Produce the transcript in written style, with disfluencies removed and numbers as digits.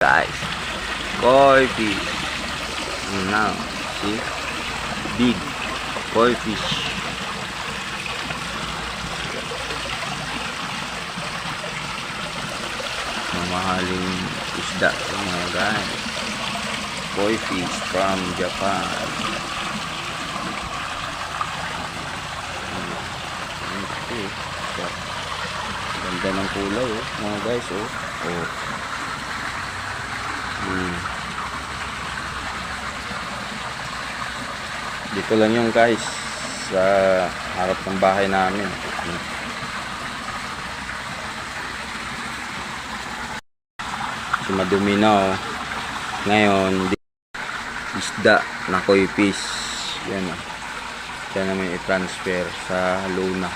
Guys, koi fish. Now, see? Big koi fish. Mamahaling isda mga guys. Koi fish from Japan. Okay. Ganda ng kulay mga guys Dito lang yung guys sa harap ng bahay namin. So madumi na ngayon isda na koi fish. Yan yan namin i-transfer sa Luna.